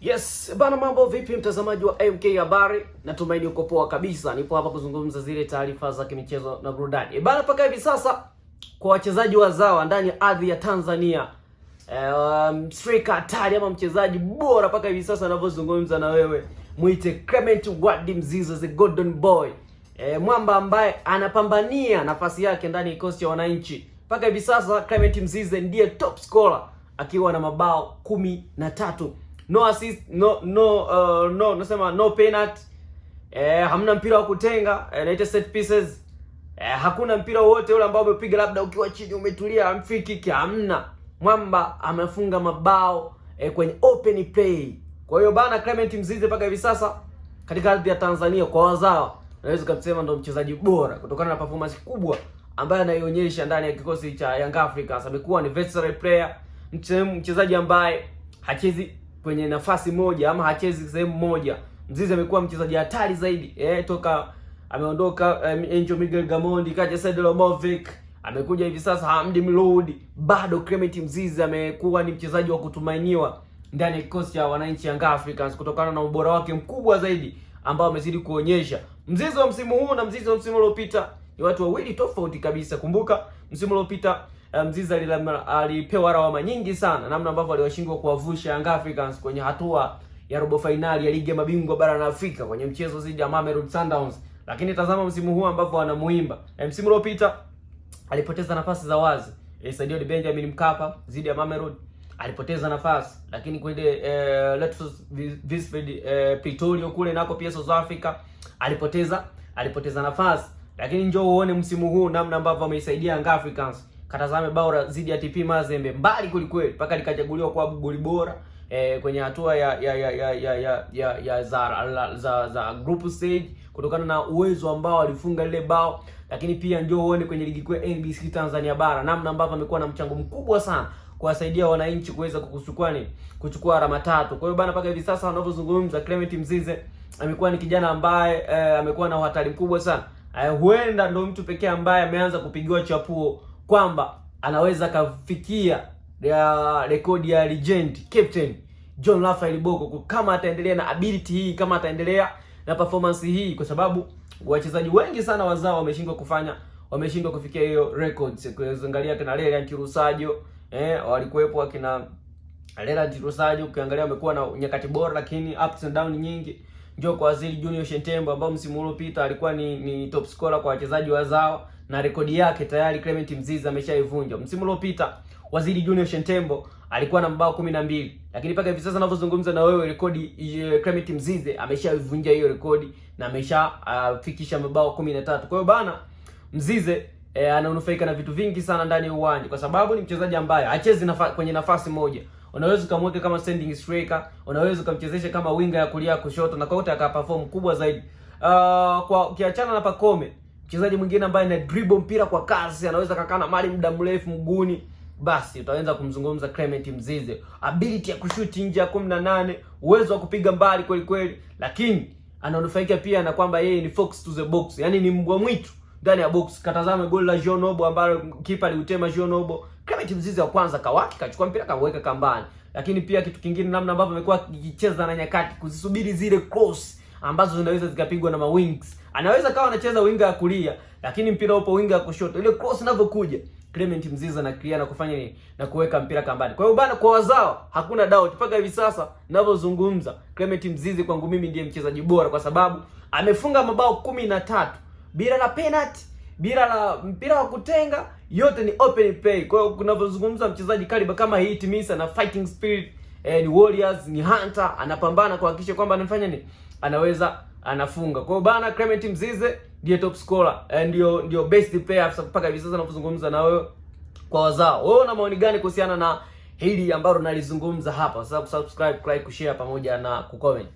Yes, bana mambo vipi mtazamaji wa MK Habari? Natumaini uko poa kabisa. Nipo hapa kuzungumza zile taarifa za kimichezo na burudani. Bana mpaka hivi sasa kwa wachezaji wazawa ndani ya ardhi ya Tanzania, striker hatari ama mchezaji bora mpaka hivi sasa ninavyozungumza na wewe, muite Clement Wadi Mzize, the golden boy. Mwamba ambaye anapambania nafasi yake ndani ya kikosi cha wananchi. Mpaka hivi sasa Clement Mzize ndiye top scorer akiwa na mabao 13. No assist, nasema no penalty. Hamna mpira wa kutenga, naita set pieces. Hakuna mpira wote ule ambao umepiga labda ukiwa chini umetulia free kick, hamna. Mwamba amefunga mabao kwenye open play. Kwa hiyo bana, Clement Mzize mpaka hivi sasa katika ardhi ya Tanzania kwa wazawa, naweza kusema ndo mchezaji bora kutokana na performance kubwa ambayo anaionyesha ndani ya kikosi cha Young Africans. Amekuwa ni versatile player, mchezaji ambaye hachezi kwenye nafasi moja ama hachezi sehemu moja. Mzize amekuwa mchezaji hatari zaidi toka ameondoka Angel Miguel Gamondi, kaja Sadio Lomovic, amekuja hivi sasa Hamdi Mloud. Bado Clement Mzize amekuwa ni mchezaji wa kutumainiwa ndani ya kikosi cha wananchi Young Africans kutokana na ubora wake mkubwa zaidi ambao amezidi kuonyesha. Mzize wa msimu huu na Mzize wa msimu uliopita ni watu wawili tofauti kabisa. Kumbuka msimu uliopita Mzize alipewa lawama nyingi sana namna ambavyo aliwashindwa kuwavusha Young Africans kwenye hatua ya robo finali ya ligi ya mabingwa barani Afrika kwenye mchezo dhidi ya Mamelodi Sundowns. Lakini tazama msimu huu ambapo anamuimba. Msimu uliopita alipoteza nafasi za wazi. Sadio Benjamin Mkapa dhidi ya Mamelodi alipoteza nafasi, lakini kwenye Let's Visfeld Pretoria kule nako pia South Africa alipoteza nafasi. Lakini njoo uone msimu huu namna ambavyo ameisaidia Young Africans. Katazame bao dhidi ya TP Mazembe, mbali kulikweli mpaka likachaguliwa kwa goli bora kwenye hatua za group stage kutokana na uwezo ambao alifunga lile bao. Lakini pia njoo uone kwenye ligi kuu NBC Tanzania bara namna ambavyo amekuwa na mchango mkubwa sana kuwasaidia wananchi kuweza kuchukua alama tatu. Kwa hiyo bana, mpaka hivi sasa wanavyozungumza Clement Mzize amekuwa ni kijana ambaye amekuwa na uhatari mkubwa sana. Huenda ndo mtu pekee ambaye ameanza kupigiwa chapuo kwamba anaweza kafikia rekodi ya legend Captain John Raphael Bocco kama ataendelea na ability hii, kama ataendelea na performance hii, kwa sababu wachezaji wengi sana wazao wameshindwa kufikia hiyo records. Kuangalia kina Laurent Rusajo walikuwepo akina Laurent Rusajo, ukiangalia wamekuwa na nyakati bora lakini ups and down nyingi. Njoo kwa Waziri Junior Shentembo ambao msimu uliopita alikuwa ni top scorer kwa wachezaji wazao na rekodi yake tayari Clement Mzize ameshaivunja. Msimu uliopita Waziri Junior Shentembo alikuwa na mabao 12, lakini mpaka hivi sasa ninavyozungumza na wewe rekodi Clement Mzize ameshaivunja hiyo rekodi na ameshafikisha mabao 13. Kwa hiyo bana, Mzize ananufaika na vitu vingi sana ndani ya uwanja kwa sababu ni mchezaji ambaye hachezi kwenye nafasi moja. Unaweza kumweka kama standing striker, unaweza kumchezesha kama winga ya kulia kushoto, na kote akaperform kubwa zaidi. Kwa kiachana na Pacome, mchezaji mwingine ambaye ana dribble mpira kwa kasi, anaweza kukaa na mali muda mrefu mguuni, basi utaanza kumzungumza Clement Mzize. Ability ya kushoot nje ya 18, uwezo wa kupiga mbali kweli kweli, lakini ananufaika pia na kwamba yeye ni fox to the box, yani ni mbwa mwitu ndani ya box. Katazame goli la Jean Nobo ambalo kipa aliutema Jean Nobo. Clement Mzize wa kwanza kawaki, kachukua mpira kaweka kambani. Lakini pia kitu kingine, namna ambavyo amekuwa akicheza na nyakati kuzisubiri zile cross ambazo zinaweza zikapigwa na mawings. Anaweza kawa anacheza winga ya kulia lakini mpira upo winga ya kushoto. Ile cross inavyokuja Clement Mzize na clear na kufanya nini? Na kuweka mpira kambani. Kwa hiyo bana, kwa wazao hakuna doubt mpaka hivi sasa ninavyozungumza Clement Mzize kwangu mimi ndiye mchezaji bora kwa sababu amefunga mabao 13 bila la penalty, bila la mpira wa kutenga, yote ni open play. Kwa hiyo kunavozungumza mchezaji kaliba kama hii Timisa na fighting spirit, ni warriors, ni hunter, anapambana kuhakikisha kwamba anafanya nini? Anaweza anafunga. Kwa hiyo bana, Clement Mzize ndiye top scorer, ndio best player mpaka hivi sasa ninapozungumza na wewe kwa wazao. Wewe una maoni gani kuhusiana na hili ambalo nalizungumza hapa? Subscribe, like, kushare pamoja na kucomment.